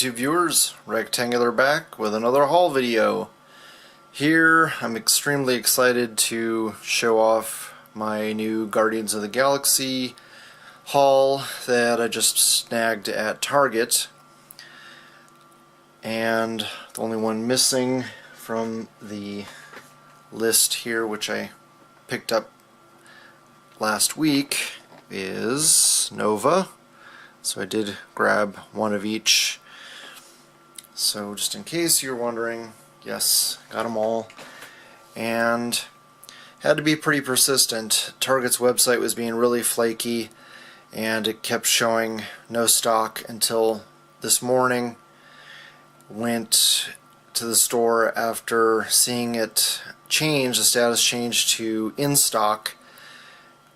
YouTube viewers, Rectangular back with another haul video. Here I'm extremely excited to show off my new Guardians of the Galaxy haul that I just snagged at Target. And the only one missing from the list here, which I picked up last week, is Nova. So I did grab one of each. So just in case you're wondering, yes, got them all. And had to be pretty persistent. Target's website was being really flaky and it kept showing no stock until this morning. Went to the store after seeing it change, the status changed to in stock.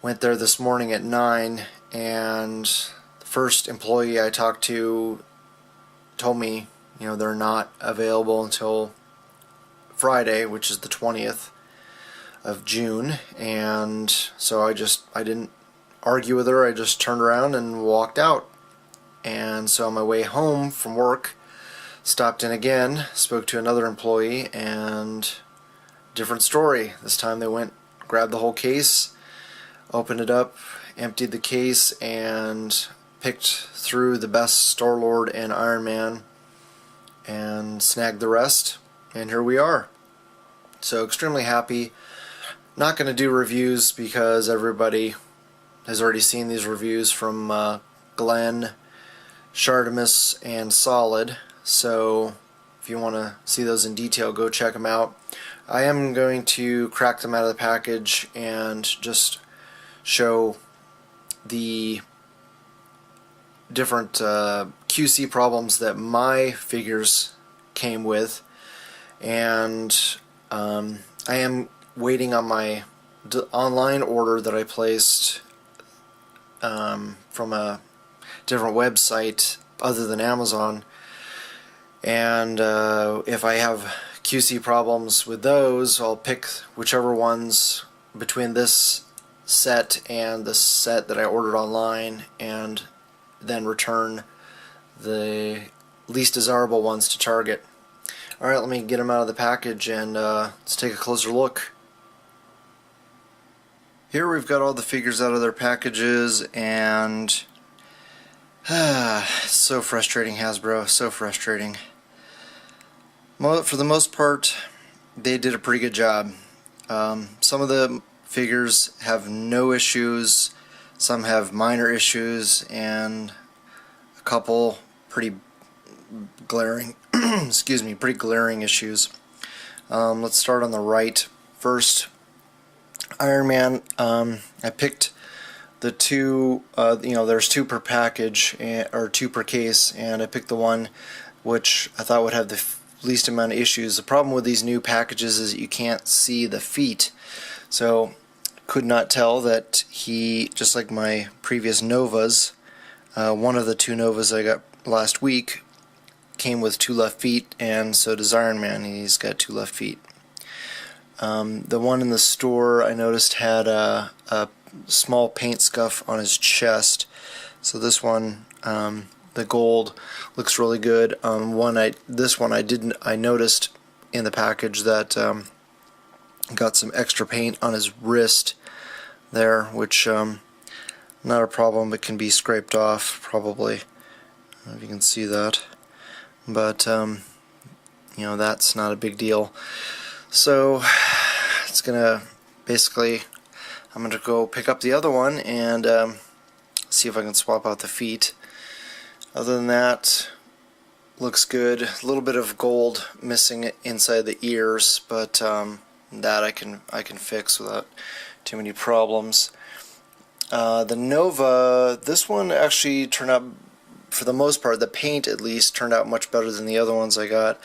Went there this morning at 9 and first employee I talked to told me, they're not available until Friday, which is the 20th of June, and so I didn't argue with her. I just turned around and walked out. And so on my way home from work, stopped in again, spoke to another employee, and different story. This time they went, grabbed the whole case, opened it up, emptied the case, and picked through the best Star-Lord and Iron Man and snagged the rest, and here we are. So extremely happy. Not going to do reviews because everybody has already seen these reviews from Glenn, Shartimus, and Solid, so if you want to see those in detail, go check them out. I am going to crack them out of the package and just show the different QC problems that my figures came with, and I am waiting on my online order that I placed from a different website other than Amazon, and if I have QC problems with those, I'll pick whichever ones between this set and the set that I ordered online and then return the least desirable ones to Target. Alright, let me get them out of the package and let's take a closer look. Here we've got all the figures out of their packages, and it's so frustrating, Hasbro, so frustrating. For the most part, they did a pretty good job. Some of the figures have no issues, some have minor issues, and a couple pretty glaring pretty glaring issues. Let's start on the right first. Iron Man, I picked the two, there's two per package, or two per case, and I picked the one which I thought would have the least amount of issues. The problem with these new packages is you can't see the feet, so could not tell that he, just like my previous Novas, one of the two Novas I got last week came with two left feet, and so does Iron Man. He's got two left feet. The one in the store I noticed had a small paint scuff on his chest, so this one, the gold, looks really good. This one I noticed in the package that got some extra paint on his wrist there, which not a problem, but can be scraped off probably. I don't know if you can see that, but that's not a big deal. So it's gonna basically, I'm gonna go pick up the other one and see if I can swap out the feet. Other than that, looks good. A little bit of gold missing inside the ears, but that I can fix without too many problems. The Nova, this one actually turned out, for the most part, the paint at least turned out much better than the other ones I got.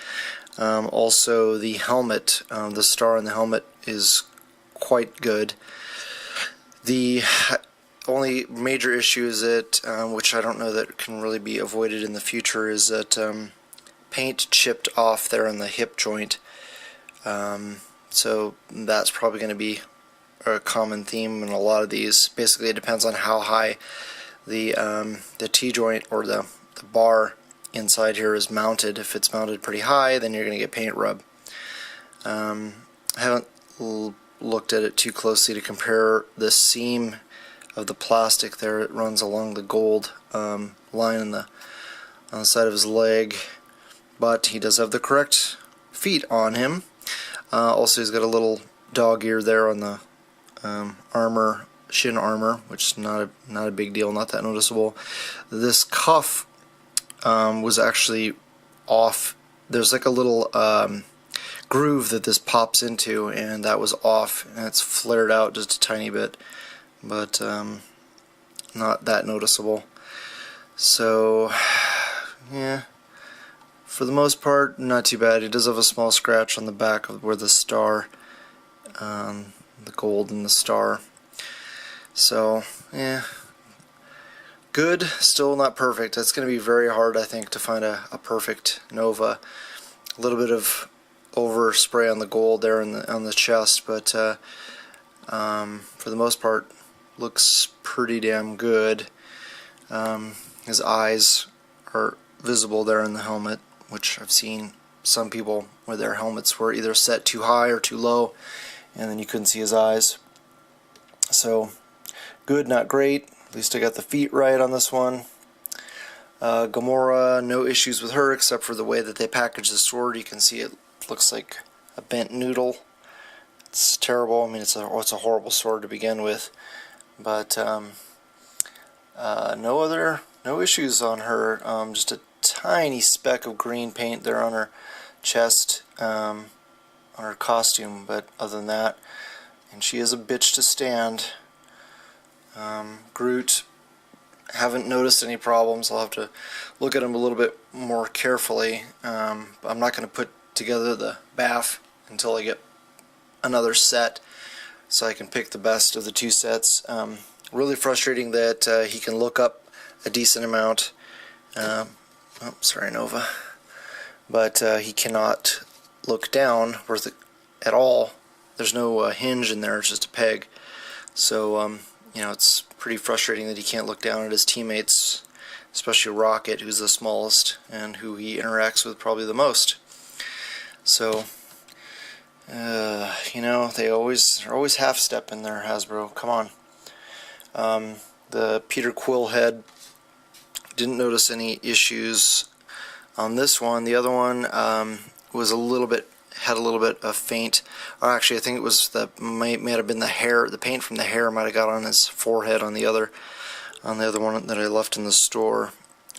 Also the helmet, the star on the helmet is quite good. The only major issue is that, which I don't know that can really be avoided in the future, is that paint chipped off there on the hip joint. So that's probably going to be a common theme in a lot of these. Basically, it depends on how high the T-joint or the bar inside here is mounted. If it's mounted pretty high, then you're going to get paint rub. I haven't looked at it too closely to compare the seam of the plastic there. It runs along the gold line on the side of his leg, but he does have the correct feet on him. Also, he's got a little dog ear there on the armor, shin armor, which is not a big deal, not that noticeable. This cuff was actually off. There's like a little groove that this pops into, and that was off, and it's flared out just a tiny bit, but not that noticeable. So yeah, for the most part, not too bad. He does have a small scratch on the back of where the star, the gold in the star. So yeah, good, still not perfect. It's going to be very hard, I think, to find a perfect Nova. A little bit of overspray on the gold there on the chest, but for the most part, looks pretty damn good. His eyes are visible there in the helmet, which I've seen some people where their helmets were either set too high or too low, and then you couldn't see his eyes. So good, not great. At least I got the feet right on this one. Gamora, no issues with her except for the way that they package the sword. You can see it looks like a bent noodle. It's terrible. I mean, it's a horrible sword to begin with, but no issues on her. Just a tiny speck of green paint there on her chest, on her costume, but other than that, and she is a bitch to stand. Groot, haven't noticed any problems. I'll have to look at him a little bit more carefully. I'm not going to put together the BAF until I get another set, so I can pick the best of the two sets. Really frustrating that he can look up a decent amount. Oh, sorry, Nova. But he cannot look down at all. There's no hinge in there, it's just a peg. So, you know, it's pretty frustrating that he can't look down at his teammates, especially Rocket, who's the smallest and who he interacts with probably the most. So, you know, they're always half-stepping there, Hasbro. Come on. The Peter Quill head, didn't notice any issues on this one. The other one was had a little bit of faint, or actually I think it was might have been the hair. The paint from the hair might have got on his forehead on the other one that I left in the store.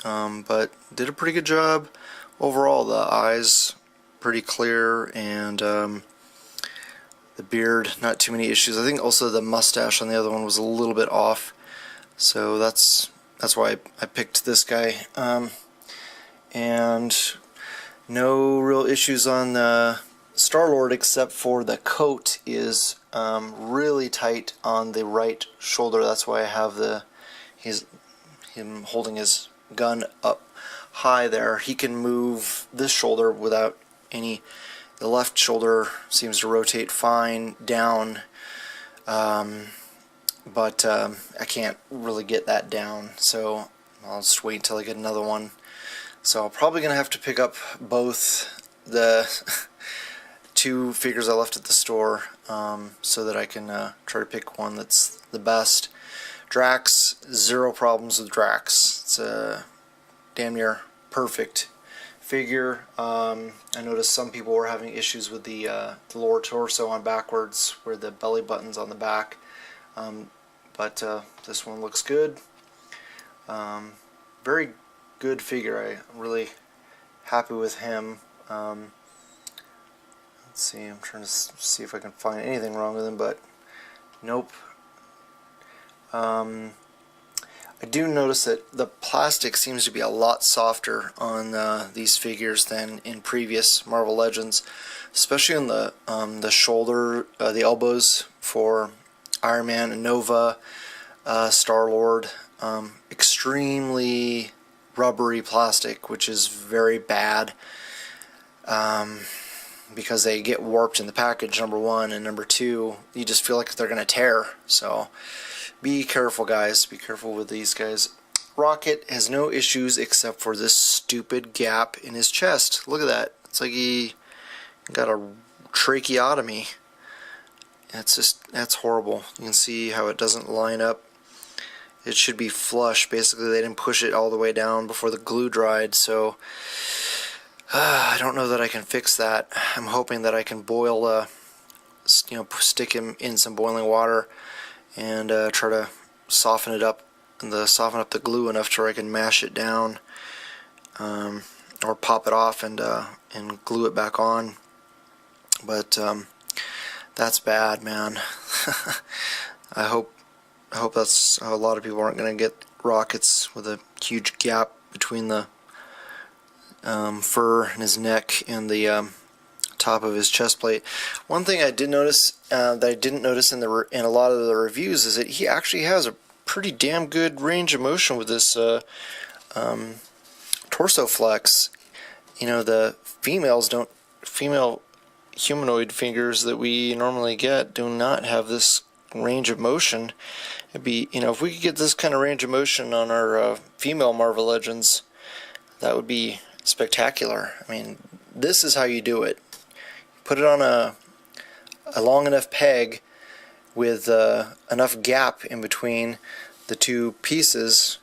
But did a pretty good job overall. The eyes pretty clear, and the beard, not too many issues. I think also the mustache on the other one was a little bit off, so that's why I picked this guy. And no real issues on Star-Lord, except for the coat is really tight on the right shoulder. That's why I have him holding his gun up high there. He can move this shoulder without any. The left shoulder seems to rotate fine down, but I can't really get that down, so I'll just wait until I get another one. So I'm probably going to have to pick up both the two figures I left at the store, so that I can try to pick one that's the best. Drax, zero problems with Drax. It's a damn near perfect figure. I noticed some people were having issues with the lower torso on backwards, where the belly button's on the back, but this one looks good. Very good figure. I'm really happy with him. Let's see, I'm trying to see if I can find anything wrong with him, but nope. I do notice that the plastic seems to be a lot softer on these figures than in previous Marvel Legends, especially on the shoulder, the elbows for Iron Man and Nova, Star-Lord. Extremely rubbery plastic, which is very bad, because they get warped in the package, number one, and number two, you just feel like they're going to tear. So be careful, guys. Be careful with these guys. Rocket has no issues except for this stupid stupid gap in his chest. Look at that. It's like he got a tracheotomy. That's horrible. You can see how it doesn't line up. It should be flush. Basically, they didn't push it all the way down before the glue dried, so I don't know that I can fix that. I'm hoping that I can boil, stick him in some boiling water and try to soften it up, and soften up the glue enough to where I can mash it down, or pop it off and glue it back on. But that's bad, man. I hope that's a lot of people aren't going to get rockets with a huge gap between the fur in his neck and the top of his chest plate. One thing I did notice that I didn't notice in a lot of the reviews is that he actually has a pretty damn good range of motion with this torso flex. You know, the female humanoid figures that we normally get do not have this range of motion. It'd be, if we could get this kind of range of motion on our female Marvel Legends, that would be spectacular. I mean, this is how you do it. Put it on a long enough peg with enough gap in between the two pieces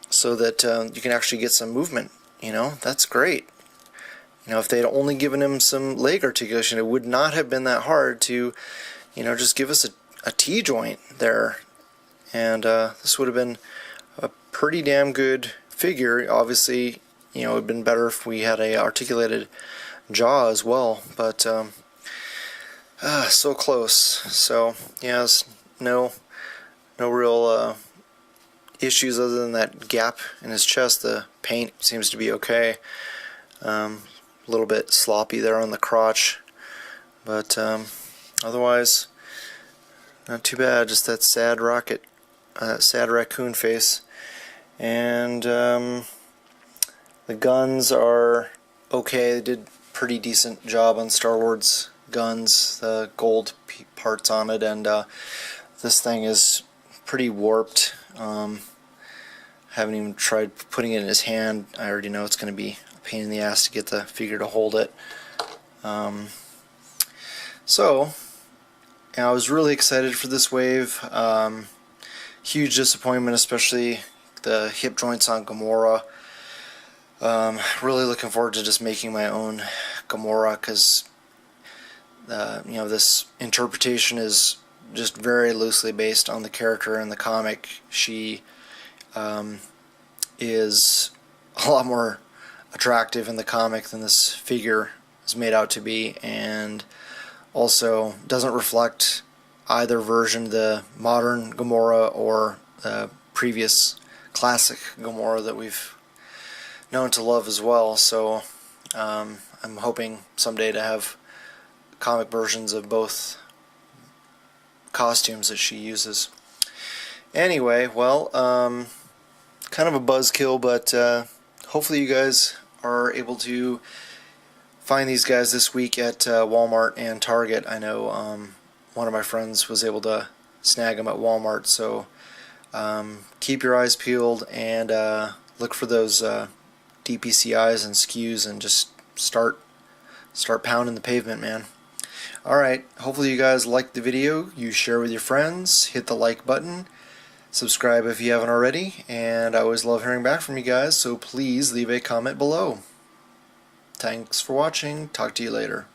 so that you can actually get some movement. That's great. If they'd only given him some leg articulation, it would not have been that hard to, just give us a T-joint there. And this would have been a pretty damn good figure. Obviously, it would have been better if we had a articulated jaw as well. But so close. So, yeah, no real issues other than that gap in his chest. The paint seems to be okay. A little bit sloppy there on the crotch, but otherwise not too bad. Just that sad sad raccoon face. And the guns are okay. They did pretty decent job on Star-Lord's guns, the gold parts on it, and this thing is pretty warped. Haven't even tried putting it in his hand. I already know it's going to be a pain in the ass to get the figure to hold it. So, I was really excited for this wave. Huge disappointment, especially the hip joints on Gamora. Really looking forward to just making my own Gamora, because this interpretation is just very loosely based on the character in the comic. She is a lot more attractive in the comic than this figure is made out to be, and also doesn't reflect either version, the modern Gamora or the previous classic Gamora that we've known to love as well. So I'm hoping someday to have comic versions of both costumes that she uses. Anyway, well, kind of a buzzkill, but hopefully you guys are able to find these guys this week at Walmart and Target. I know one of my friends was able to snag them at Walmart, so keep your eyes peeled and look for those DPCIs and SKUs and just start pounding the pavement, man. Alright, hopefully you guys liked the video. You share with your friends, hit the like button, subscribe if you haven't already, and I always love hearing back from you guys, so please leave a comment below. Thanks for watching. Talk to you later.